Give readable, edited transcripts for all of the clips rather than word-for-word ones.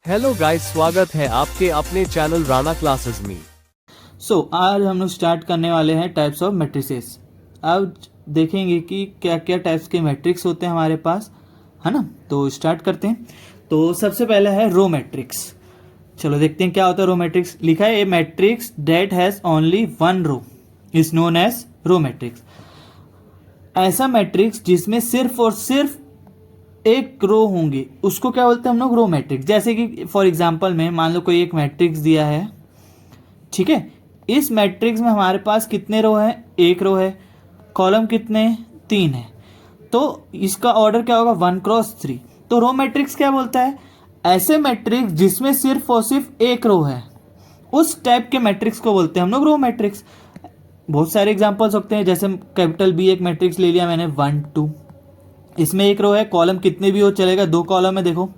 Hello guys, स्वागत है आपके अपने चैनल राणा क्लासेस में। आज हम लोग स्टार्ट करने वाले हैं टाइप्स ऑफ मैट्रिसेस। अब देखेंगे कि क्या क्या टाइप्स के मैट्रिक्स होते हैं हमारे पास, है ना। तो स्टार्ट करते हैं। तो सबसे पहला है रो मैट्रिक्स। चलो देखते हैं क्या होता है रो मैट्रिक्स। लिखा है a matrix that has only one row is known as row matrix. ऐसा मैट्रिक्स जिसमें सिर्फ और सिर्फ एक रो होंगे उसको क्या बोलते हैं हम लोग, रो मैट्रिक्स। जैसे कि फॉर एग्जांपल में मान लो कोई एक मैट्रिक्स दिया है, ठीक है। इस मैट्रिक्स में हमारे पास कितने रो है, एक रो है, कॉलम कितने, तीन है। तो इसका ऑर्डर क्या होगा, 1x3। तो रो मैट्रिक्स क्या बोलता है, ऐसे मैट्रिक्स जिसमें सिर्फ और सिर्फ एक रो है उस टाइप के मैट्रिक्स को बोलते हैं हम लोग रो मैट्रिक्स। बहुत सारे एग्जांपल्स होते हैं, जैसे कैपिटल बी एक मैट्रिक्स ले लिया मैंने 1 2, इसमें एक रो है, कॉलम कितने भी हो चलेगा, दो कॉलम है देखो,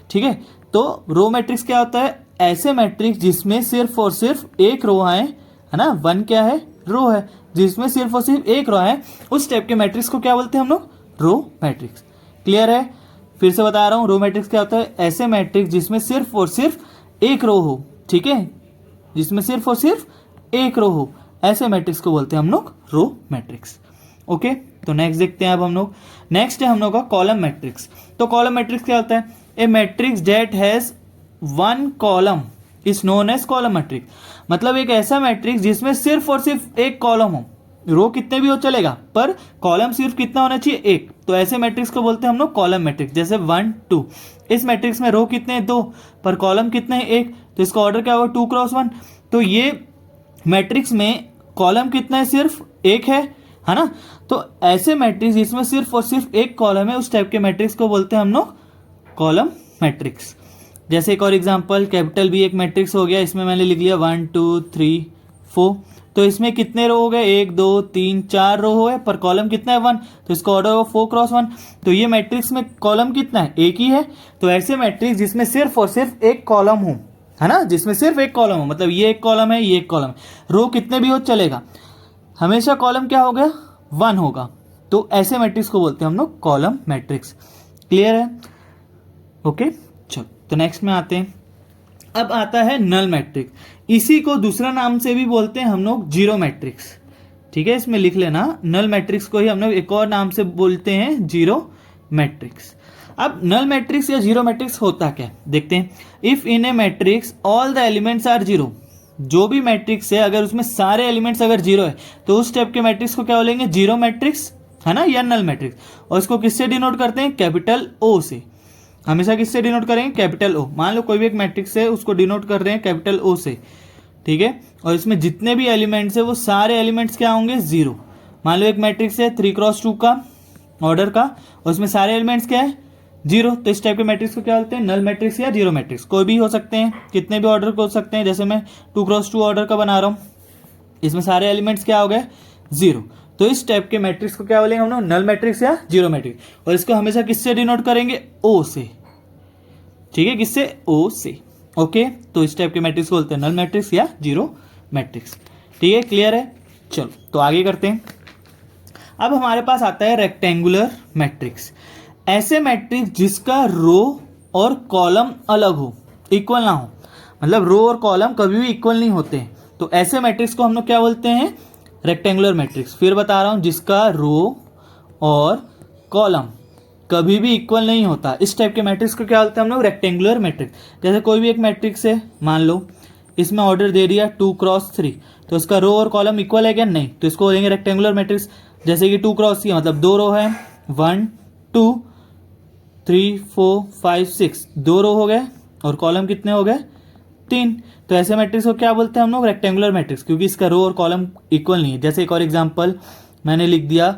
ठीक है। तो रो मैट्रिक्स क्या होता है, ऐसे मैट्रिक्स जिसमें सिर्फ और सिर्फ एक रो है ना। वन क्या है, रो है, जिसमें सिर्फ और सिर्फ एक रो है उस टाइप के मैट्रिक्स को क्या बोलते हैं हम लोग, रो मैट्रिक्स। क्लियर है, फिर से बता रहा हूं, रो मैट्रिक्स क्या होता है, ऐसे मैट्रिक्स जिसमें सिर्फ और सिर्फ एक रो हो, ठीक है, जिसमें सिर्फ और सिर्फ एक रो हो, ऐसे मैट्रिक्स को बोलते हैं हम लोग रो मैट्रिक्स। ओके, तो नेक्स्ट देखते हैं अब हम लोग। नेक्स्ट है हम लोग का कॉलम मैट्रिक्स। तो कॉलम मैट्रिक्स क्या होता है, a matrix that has one column is known as column matrix. मतलब एक ऐसा मैट्रिक्स जिसमें सिर्फ और सिर्फ एक कॉलम हो, रो कितने भी हो चलेगा पर कॉलम सिर्फ कितना होना चाहिए, एक। तो ऐसे मैट्रिक्स को बोलते हैं हम लोग कॉलम मैट्रिक्स। जैसे 1 2, इस मैट्रिक्स में रो कितने हैं, दो, पर कॉलम कितने हैं, एक। तो इसका ऑर्डर क्या होगा, 2x1। तो ये मैट्रिक्स में कॉलम कितना है, सिर्फ एक है ना। तो ऐसे मैट्रिक्स जिसमें सिर्फ और सिर्फ एक कॉलम है उस टाइप के मैट्रिक्स को बोलते हैं हम लोग कॉलम मैट्रिक्स। जैसे एक और एग्जांपल, कैपिटल बी एक मैट्रिक्स हो गया, इसमें मैंने लिख लिया 1 2 3 4। तो इसमें कितने रो हो गए, 1 2 3 4 रो हो गए, पर कॉलम कितना है, 1। तो इसका ऑर्डर होगा 4x1। तो ये मैट्रिक्स में कॉलम कितना है, एक ही है। तो ऐसे मैट्रिक्स जिसमें सिर्फ और सिर्फ एक कॉलम हो, है ना, जिसमें सिर्फ एक कॉलम हो, मतलब ये एक कॉलम है, ये एक कॉलम है, रो कितने भी हो चलेगा, हमेशा कॉलम क्या हो गया, 1 होगा। तो ऐसे मैट्रिक्स को बोलते हैं हम लोग कॉलम मैट्रिक्स। क्लियर है, ओके। चलो तो नेक्स्ट में आते हैं। अब आता है नल मैट्रिक्स। इसी को दूसरा नाम से भी बोलते हैं हम लोग जीरो मैट्रिक्स, ठीक है। इसमें लिख लेना, नल मैट्रिक्स को ही हम लोग एक और नाम से बोलते हैं जीरो मैट्रिक्स। अब नल मैट्रिक्स या जीरो मैट्रिक्स होता क्या, देखते हैं। If in a matrix all the elements are zero, जो भी मैट्रिक्स है अगर उसमें सारे एलिमेंट्स अगर जीरो है तो उस टाइप के मैट्रिक्स को क्या बोलेंगे, जीरो मैट्रिक्स, है ना, या नल मैट्रिक्स। और इसको किससे डिनोट करते हैं, कैपिटल ओ से। हमेशा किससे डिनोट करेंगे, कैपिटल ओ। मान लो कोई भी एक मैट्रिक्स है उसको डिनोट कर रहे हैं कैपिटल ओ से, ठीक है। और इसमें जितने भी एलिमेंट्स है वो सारे एलिमेंट्स क्या होंगे, जीरो। मान लो एक मैट्रिक्स है 3x2 का ऑर्डर का, और उसमें सारे एलिमेंट्स क्या है, जीरो। तो इस टाइप के मैट्रिक्स को क्या बोलते हैं, नल मैट्रिक्स या जीरो मैट्रिक्स। कोई भी हो सकते हैं, कितने भी ऑर्डर को हो सकते हैं। जैसे मैं 2x2 ऑर्डर का बना रहा हूं, इसमें सारे एलिमेंट्स क्या हो गए, जीरो। तो इस टाइप के मैट्रिक्स को क्या बोलेंगे हम लोग, नल मैट्रिक्स या जीरो मैट्रिक्स। और इसको हमेशा किससे डिनोट करेंगे, ओ से, ठीक है, किससे, ओ से। ओके, तो इस टाइप के मैट्रिक्स को बोलते हैं नल मैट्रिक्स या जीरो मैट्रिक्स। ठीक है, क्लियर है। चलो तो आगे करते हैं। अब हमारे पास आता है रेक्टेंगुलर मैट्रिक्स। ऐसे मैट्रिक्स जिसका रो और कॉलम अलग हो, इक्वल ना हो, मतलब रो और कॉलम कभी भी इक्वल नहीं होते हैं, तो ऐसे मैट्रिक्स को हम लोग क्या बोलते हैं, रेक्टेंगुलर मैट्रिक्स। फिर बता रहा हूं, जिसका रो और कॉलम कभी भी इक्वल नहीं होता, इस टाइप के मैट्रिक्स को क्या बोलते हैं हम लोग, रेक्टेंगुलर मैट्रिक्स। जैसे कोई भी एक मैट्रिक्स है, मान लो इसमें ऑर्डर दे दिया 2x3, तो इसका रो और कॉलम इक्वल है क्या, नहीं, तो इसको बोलेंगे रेक्टेंगुलर मैट्रिक्स। जैसे कि 2x3 मतलब दो रो है, 1 2 3 4 5 6, दो रो हो गए, और कॉलम कितने हो गए, 3। तो ऐसे मैट्रिक्स को क्या बोलते हैं हम लोग, रेक्टेंगुलर मैट्रिक्स, क्योंकि इसका रो और कॉलम इक्वल नहीं है। जैसे एक और एग्जांपल मैंने लिख दिया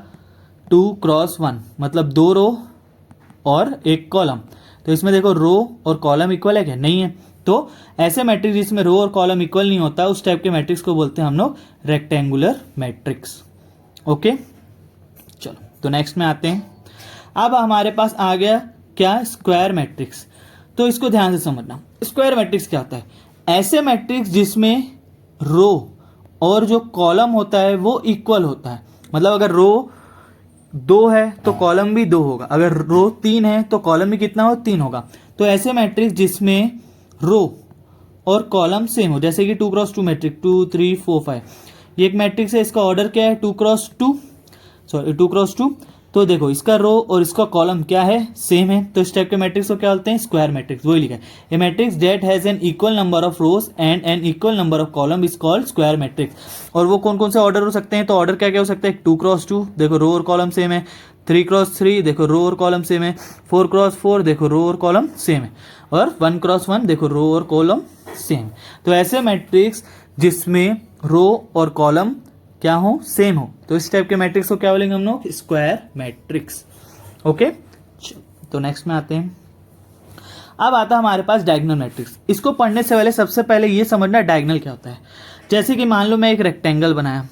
2x1, मतलब दो रो और एक कॉलम। तो इसमें देखो रो और कॉलम इक्वल है क्या, नहीं है। तो ऐसे मैट्रिक्स जिसमें रो और कॉलम इक्वल नहीं होता उस टाइप के मैट्रिक्स को बोलते हैं हम लोग रेक्टेंगुलर मैट्रिक्स। ओके, चलो तो नेक्स्ट में आते हैं। अब हमारे पास आ गया क्या, स्क्वायर मैट्रिक्स। तो इसको ध्यान से समझना, स्क्वायर मैट्रिक्स क्या होता है, ऐसे मैट्रिक्स जिसमें रो और जो कॉलम होता है वो इक्वल होता है। मतलब अगर रो 2 है तो कॉलम भी 2 होगा, अगर रो 3 है तो कॉलम भी कितना हो, 3 होगा। तो ऐसे मैट्रिक्स जिसमें रो और कॉलम सेम हो, जैसे कि 2x2 मैट्रिक्स 2 3 4 5, ये एक मैट्रिक्स है, इसका ऑर्डर क्या है 2x2, सॉरी 2x2। तो देखो इसका रो और इसका कॉलम क्या है, सेम है, तो इस टाइप के मैट्रिक्स को क्या बोलते हैं, स्क्वायर मैट्रिक्स। वही लिखा है, a matrix that has an equal number of rows and an equal number of column is called square matrix. और वो कौन कौन से ऑर्डर हो सकते हैं, तो ऑर्डर क्या क्या हो सकता है, 2x2 देखो रो और कॉलम सेम है, 3x3 देखो रो और कॉलम सेम है, 4x4 देखो रो और कॉलम सेम है, और 1x1 देखो रो और कॉलम सेम। तो ऐसे मैट्रिक्स जिसमें रो और कॉलम क्या हो, सेम हो, तो इस टाइप के मैट्रिक्स को क्या बोलेंगे हम लोग, स्क्वायर मैट्रिक्स। ओके, तो नेक्स्ट में आते हैं। अब आता है हमारे पास डायगोनल मैट्रिक्स। इसको पढ़ने से पहले सबसे पहले ये समझना डायगोनल क्या होता है। जैसे कि मान लो मैं एक रेक्टेंगल बनाया,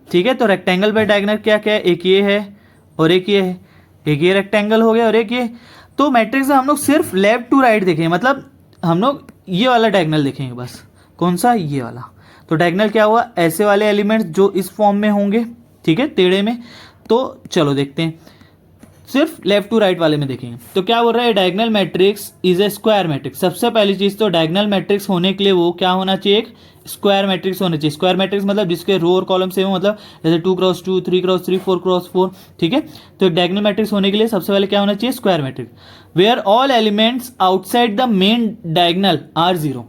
ठीक है, तो रेक्टेंगल पे डायगोनल क्या क्या है, एक ये है और एक ये है, एक ये रेक्टेंगल हो गया और एक ये। तो मैट्रिक्स हम लोग सिर्फ लेफ्ट टू राइट देखेंगे, मतलब हम लोग ये वाला डायगोनल देखेंगे बस, कौन सा, ये वाला। तो डायगोनल क्या हुआ, ऐसे वाले एलिमेंट्स जो इस फॉर्म में होंगे, ठीक है, टेढ़े में। तो चलो देखते हैं, सिर्फ लेफ्ट टू राइट वाले में देखेंगे। तो क्या बोल रहा है, diagonal matrix is a square matrix. सबसे पहली चीज तो डायगोनल मैट्रिक्स होने के लिए वो क्या होना चाहिए, एक स्क्वायर मैट्रिक्स होना चाहिए। स्क्वायर मैट्रिक्स मतलब जिसके रो और कॉलम सेम हो, मतलब जैसे 2x2 3x3 4x4, ठीक है। तो एक डायगोनल मैट्रिक्स होने के लिए सबसे पहले क्या होना चाहिए, square matrix, where all elements outside the main diagonal are zero.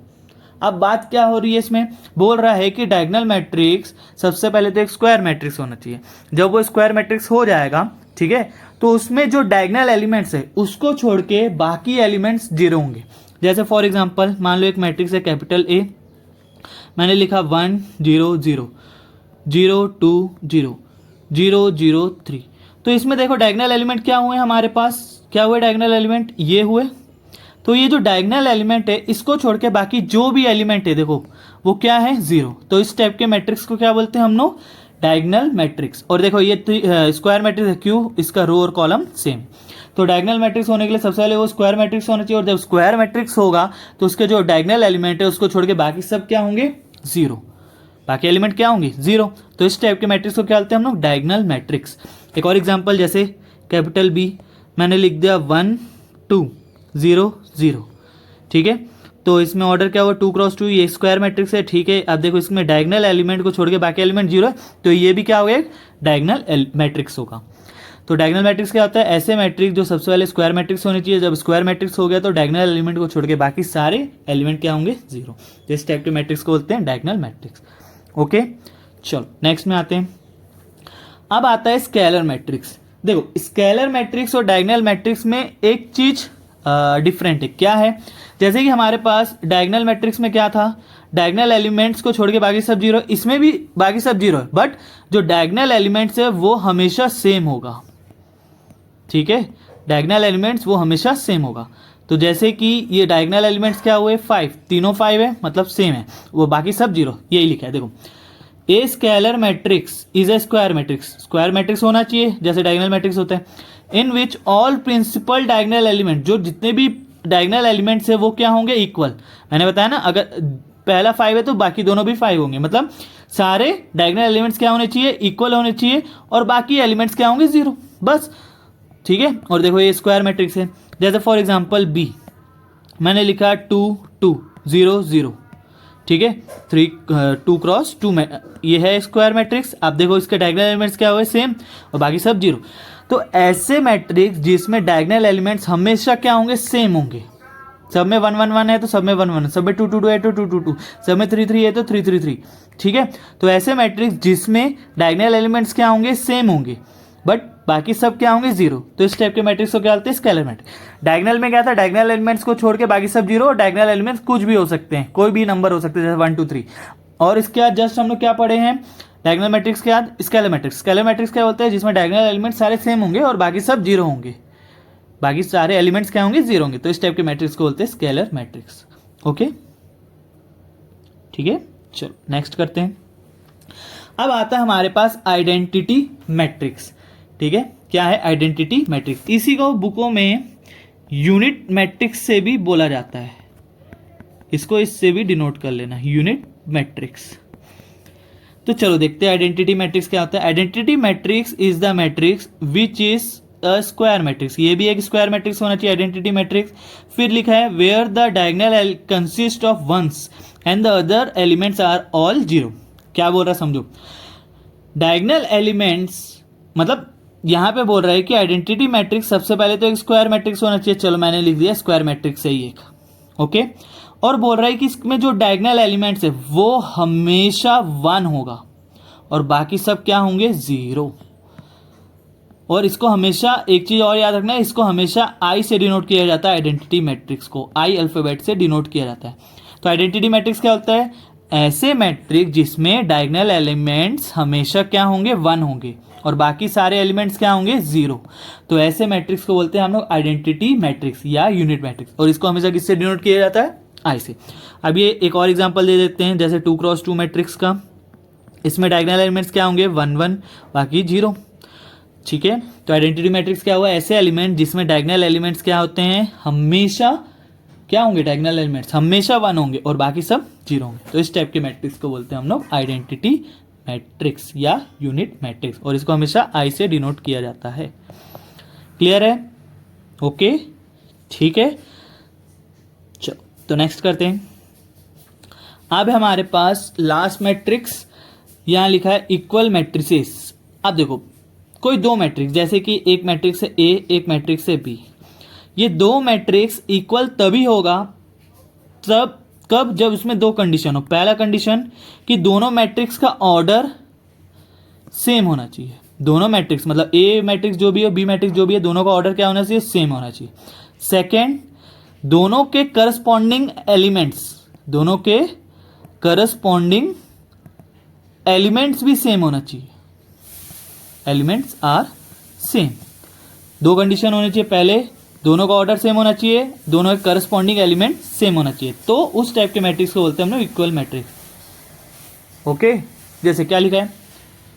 अब बात क्या हो रही है इसमें, बोल रहा है कि डायगोनल मैट्रिक्स सबसे पहले तो एक स्क्वायर मैट्रिक्स होना चाहिए। जब वो स्क्वायर मैट्रिक्स हो जाएगा, ठीक है, तो उसमें जो डायगोनल एलिमेंट्स है उसको छोड़ के बाकी एलिमेंट्स जीरो होंगे। जैसे फॉर एग्जांपल मान लो एक मैट्रिक्स है कैपिटल ए, मैंने लिखा 1 0 0 0 2 0 0 0 3। तो इसमें देखो डायगोनल एलिमेंट क्या हुए हमारे पास, क्या हुए डायगोनल एलिमेंट, ये हुए। तो ये जो डायगोनल एलिमेंट है इसको छोड़ के बाकी जो भी एलिमेंट है देखो वो क्या है, जीरो। तो इस टाइप के मैट्रिक्स को क्या बोलते हैं हम लोग, डायगोनल मैट्रिक्स। और देखो ये स्क्वायर मैट्रिक्स है, क्यों, इसका रो और कॉलम सेम। तो डायगोनल मैट्रिक्स होने के लिए सबसे पहले वो स्क्वायर मैट्रिक्स होना चाहिए, और जब स्क्वायर मैट्रिक्स होगा तो उसके जो डायगोनल एलिमेंट है उसको छोड़ के बाकी सब क्या होंगे, जीरो। बाकी एलिमेंट क्या होंगे, जीरो। तो इस टाइप के मैट्रिक्स को क्या बोलते हैं हम लोग, डायगोनल मैट्रिक्स। एक और एग्जांपल, जैसे कैपिटल बी, मैंने लिख दिया 1 2 0 0, ठीक है। तो इसमें ऑर्डर क्या हुआ, 2x2, ये स्क्वायर मैट्रिक्स है, ठीक है। अब देखो इसमें डायगोनल एलिमेंट को छोड़ के बाकी एलिमेंट जीरो है, तो ये भी क्या हो गया, डायगोनल मैट्रिक्स होगा। तो डायगोनल मैट्रिक्स क्या होता है, ऐसे मैट्रिक्स जो सबसे पहले स्क्वायर मैट्रिक्स होनी चाहिए, जब स्क्वायर मैट्रिक्स हो गया तो डायगोनल एलिमेंट को छोड़ के बाकी सारे एलिमेंट क्या होंगे, जीरो। तो इस टाइप के मैट्रिक्स को बोलते हैं डायगोनल मैट्रिक्स। ओके, चलो नेक्स्ट में आते हैं। अब आता है स्केलर मैट्रिक्स। देखो स्केलर मैट्रिक्स और डायगोनल मैट्रिक्स में एक चीज डिफरेंट है, क्या है, जैसे कि हमारे पास डायगोनल मैट्रिक्स में क्या था, डायगोनल एलिमेंट्स को छोड़ के बाकी सब जीरो, इसमें भी बाकी सब जीरो है, बट जो डायगोनल एलिमेंट्स है वो हमेशा सेम होगा, ठीक है। डायगोनल एलिमेंट्स वो हमेशा सेम होगा। तो जैसे कि ये डायगोनल एलिमेंट्स क्या हुए, 5, तीनों 5 है, मतलब सेम है, वो बाकी सब जीरो, यही लिखा है। देखो a scalar matrix is a square matrix, square matrix होना चाहिए जैसे डायगोनल मैट्रिक्स होते हैं, in which all principal diagonal element, जो जितने भी डायगोनल एलिमेंट्स है वो क्या होंगे, इक्वल। मैंने बताया ना, अगर पहला 5 है तो बाकी दोनों भी 5 होंगे, मतलब सारे डायगोनल एलिमेंट्स क्या होने चाहिए, इक्वल होने चाहिए, और बाकी एलिमेंट्स क्या होंगे, जीरो, बस, ठीक है। और देखो ये स्क्वायर मैट्रिक्स है, जैसे फॉर एग्जांपल बी, मैंने लिखा 2 2 0 0, ठीक है, 2x2 में ये है स्क्वायर मैट्रिक्स। आप देखो इसके डायगोनल एलिमेंट्स क्या हुए, सेम, और बाकी सब जीरो। तो ऐसे मैट्रिक्स जिसमें डायगोनल एलिमेंट्स हमेशा क्या होंगे, सेम होंगे। सब में 1 1 1 है तो सब में 1 1, सब में 2 2 2 है तो 2 2 2, सब में 3 3 है तो 3 3 3, ठीक है। तो ऐसे मैट्रिक्स जिसमें डायगोनल एलिमेंट्स क्या होंगे, सेम होंगे, बट बाकी सब क्या होंगे, जीरो। तो इस टाइप के मैट्रिक्स को क्या बोलते हैं, स्केलर मैट्रिक्स। डायगोनल में क्या था, डायगोनल एलिमेंट्स को छोड़ के बाकी सब जीरो, और डायगोनल एलिमेंट्स कुछ भी हो सकते हैं, कोई भी नंबर हो सकते हैं, जैसे 1 2 3। और इसके बाद जस्ट हम लोग क्या पढ़े हैं, डायगोनल मैट्रिक्स के बाद स्केलर मैट्रिक्स। स्केलर मैट्रिक्स क्या होता है, जिसमें डायगोनल एलिमेंट सारे सेम होंगे और बाकी सब जीरो होंगे, बाकी सारे एलिमेंट्स क्या होंगे, जीरो होंगे। तो इस टाइप के मैट्रिक्स को बोलते हैं स्केलर मैट्रिक्स। ओके, ठीक है, चलो नेक्स्ट करते हैं। अब आता है हमारे पास आइडेंटिटी मैट्रिक्स, ठीक है। क्या है आइडेंटिटी मैट्रिक्स, इसी को बुकों में यूनिट मैट्रिक्स से भी बोला जाता है, इसको इससे भी डिनोट कर लेना, यूनिट मैट्रिक्स। तो चलो देखते हैं आइडेंटिटी मैट्रिक्स क्या होता है। Identity matrix is the matrix which is a square matrix, ये भी एक स्क्वायर मैट्रिक्स होना चाहिए, आइडेंटिटी मैट्रिक्स। फिर लिखा है where the diagonal consist of ones and the other elements are all zero. क्या बोल रहा है समझो, डायगोनल एलिमेंट्स मतलब यहाँ पे बोल रहा है कि आइडेंटिटी मैट्रिक्स सबसे पहले तो एक स्क्वायर मैट्रिक्स होना चाहिए, चलो मैंने लिख दिया स्क्वायर मैट्रिक्स है एक, ओके। और बोल रहा है कि इसमें जो डायगोनल एलिमेंट्स है वो हमेशा 1 होगा और बाकी सब क्या होंगे, 0। और इसको हमेशा एक चीज और याद रखना है, इसको हमेशा आई से डिनोट किया जाता है, आइडेंटिटी मैट्रिक्स को आई अल्फाबेट से डिनोट किया जाता है। तो आइडेंटिटी मैट्रिक्स क्या होता है, ऐसे मैट्रिक्स जिसमें डायगोनल एलिमेंट्स हमेशा क्या होंगे, 1 होंगे और बाकी सारे एलिमेंट्स क्या होंगे, 0। तो ऐसे मैट्रिक्स को बोलते हैं हम लोग आइडेंटिटी मैट्रिक्स या यूनिट मैट्रिक्स, और इसको हमेशा किससे डिनोट किया जाता है, आई से। अब ये एक और एग्जांपल दे देते हैं, जैसे 2x2 मैट्रिक्स का, इसमें डायगोनल एलिमेंट्स क्या होंगे, 1 1 बाकी 0, ठीक है। तो आइडेंटिटी मैट्रिक्स क्या हुआ, ऐसे एलिमेंट जिसमें डायगोनल एलिमेंट्स क्या होते हैं, हमेशा क्या होंगे, डायगोनल एलिमेंट्स हमेशा 1 होंगे और बाकी सब 0 होंगे। तो इस टाइप के मैट्रिक्स को बोलते हैं हम लोग आइडेंटिटी मैट्रिक्स या यूनिट मैट्रिक्स, और इसको हमेशा आई से डिनोट किया जाता है। क्लियर है, ओके, ठीक है। चलो तो नेक्स्ट करते हैं। अब हमारे पास लास्ट मैट्रिक्स, यहां लिखा है इक्वल मैट्रिसेस। अब देखो कोई दो मैट्रिक्स, जैसे कि एक मैट्रिक्स है ए, एक मैट्रिक्स है बी, ये दो मैट्रिक्स इक्वल तभी होगा तब कब, जब उसमें दो कंडीशन हो। पहला कंडीशन कि दोनों मैट्रिक्स का ऑर्डर सेम होना चाहिए, दोनों मैट्रिक्स मतलब ए मैट्रिक्स जो भी हो, बी मैट्रिक्स जो भी है, दोनों का ऑर्डर क्या होना चाहिए, सेम होना चाहिए। सेकेंड, दोनों के करस्पॉन्डिंग एलिमेंट्स, दोनों के करस्पॉन्डिंग एलिमेंट्स भी सेम होना चाहिए, एलिमेंट्स आर सेम। दो कंडीशन होनी चाहिए, पहले दोनों का ऑर्डर सेम होना चाहिए, दोनों के करस्पॉन्डिंग एलिमेंट सेम होना चाहिए, तो उस टाइप के मैट्रिक्स को बोलते हैं हम लोग इक्वल मैट्रिक्स, ओके। जैसे क्या लिखा है,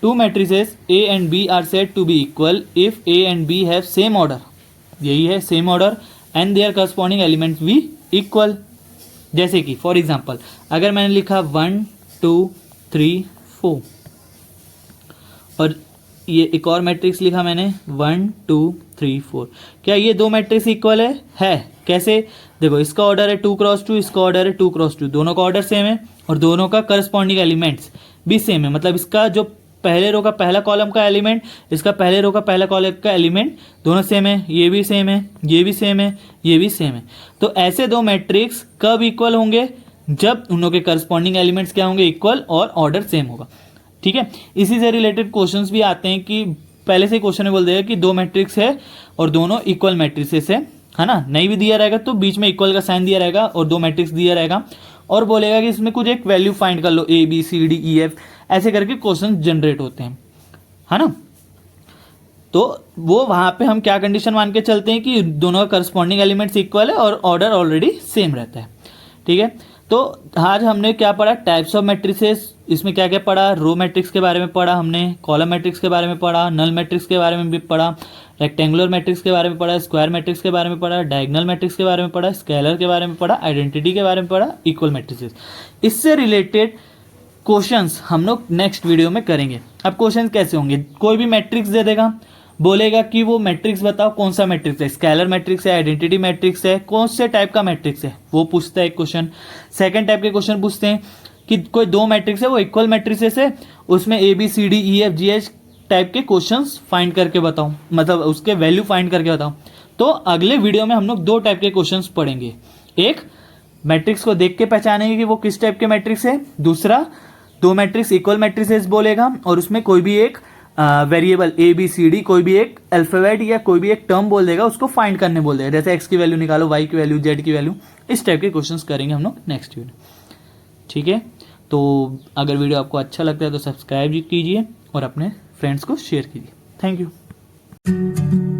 two matrices A and B are said to be equal if A and B have same order, यही है same order, and their corresponding elements भी इक्वल। जैसे कि फॉर एग्जांपल अगर मैंने लिखा 1 2 3 4 और ये एक और मैट्रिक्स लिखा मैंने 1 2 3 4, क्या ये दो मैट्रिक्स इक्वल है? कैसे, देखो इसका ऑर्डर है 2x2, इसका ऑर्डर है 2x2, दोनों का ऑर्डर सेम है और दोनों का करस्पॉन्डिंग एलिमेंट्स भी सेम है। मतलब इसका जो पहले रो का पहला कॉलम का एलिमेंट, इसका पहले रो का पहला कॉलम का एलिमेंट दोनों सेम है, ये भी सेम है, ये भी सेम है, ये भी सेम है। तो ऐसे दो मैट्रिक्स कब इक्वल होंगे, जब उनके करस्पॉन्डिंग एलिमेंट्स क्या होंगे, इक्वल और ऑर्डर सेम होगा, ठीक है। इसी से रिलेटेड क्वेश्चंस भी आते हैं कि पहले से क्वेश्चन में बोल देगा कि दो मैट्रिक्स है और दोनों इक्वल मैट्रिक्सेस है ना, नहीं भी दिया रहेगा तो बीच में इक्वल का साइन दिया रहेगा और दो मैट्रिक्स दिया रहेगा और बोलेगा कि इसमें कुछ एक वैल्यू फाइंड कर लो, A B C D E F, ऐसे करके क्वेश्चन जनरेट होते हैं, है ना। तो वो वहां पे हम क्या कंडीशन मान के चलते हैं कि दोनों का करस्पॉन्डिंग एलिमेंट्स इक्वल है और ऑर्डर ऑलरेडी सेम रहता है, ठीक है। तो आज हमने क्या पढ़ा, टाइप्स ऑफ मैट्रिसेस, इसमें क्या क्या पढ़ा, रो मैट्रिक्स के बारे में पढ़ा हमने, कॉलम मैट्रिक्स के बारे में पढ़ा, नल मैट्रिक्स के बारे में भी पढ़ा, रेक्टेंगुलर मैट्रिक्स के बारे में पढ़ा, स्क्वायर मैट्रिक्स के बारे में पढ़ा, डायगोनल मैट्रिक्स के बारे में पढ़ा, स्केलर के बारे में पढ़ा, आइडेंटिटी के बारे में पढ़ा, इक्वल मैट्रिसेस। इससे रिलेटेड क्वेश्चंस हम लोग नेक्स्ट वीडियो में करेंगे। अब क्वेश्चंस कैसे होंगे, कोई भी मैट्रिक्स दे देगा, बोलेगा कि वो मैट्रिक्स बताओ कौन सा मैट्रिक्स है, स्केलर मैट्रिक्स है, आइडेंटिटी मैट्रिक्स है, कौन से टाइप का मैट्रिक्स है, वो पूछता है एक क्वेश्चन। सेकंड टाइप के क्वेश्चन पूछते हैं कि कोई दो मैट्रिक्स है, वो इक्वल मैट्रिक्सेस है, उसमें A B C D E F G H type के क्वेश्चंस फाइंड करके बताओ, मतलब उसके वैल्यू फाइंड करके बताओ। तो अगले वीडियो में हम लोग दो टाइप के क्वेश्चंस पढ़ेंगे, एक मैट्रिक्स को देख के पहचानेंगे कि वो किस टाइप के मैट्रिक्स है, दूसरा दो मैट्रिक्स इक्वल मैट्रिक्सेस बोलेगा और उसमें कोई भी एक variable A B C D, कोई भी एक अल्फाबेट या कोई भी एक टर्म बोल देगा, उसको फाइंड करने बोल देगा, जैसे एक्स की वैल्यू निकालो, वाई की वैल्यू, जेड की वैल्यू, इस टाइप के क्वेश्चंस करेंगे हम लोग नेक्स्ट वीडियो, ठीक है। तो अगर वीडियो आपको अच्छा लगता है तो सब्सक्राइब कीजिए और अपने फ्रेंड्स को शेयर कीजिए। Thank you.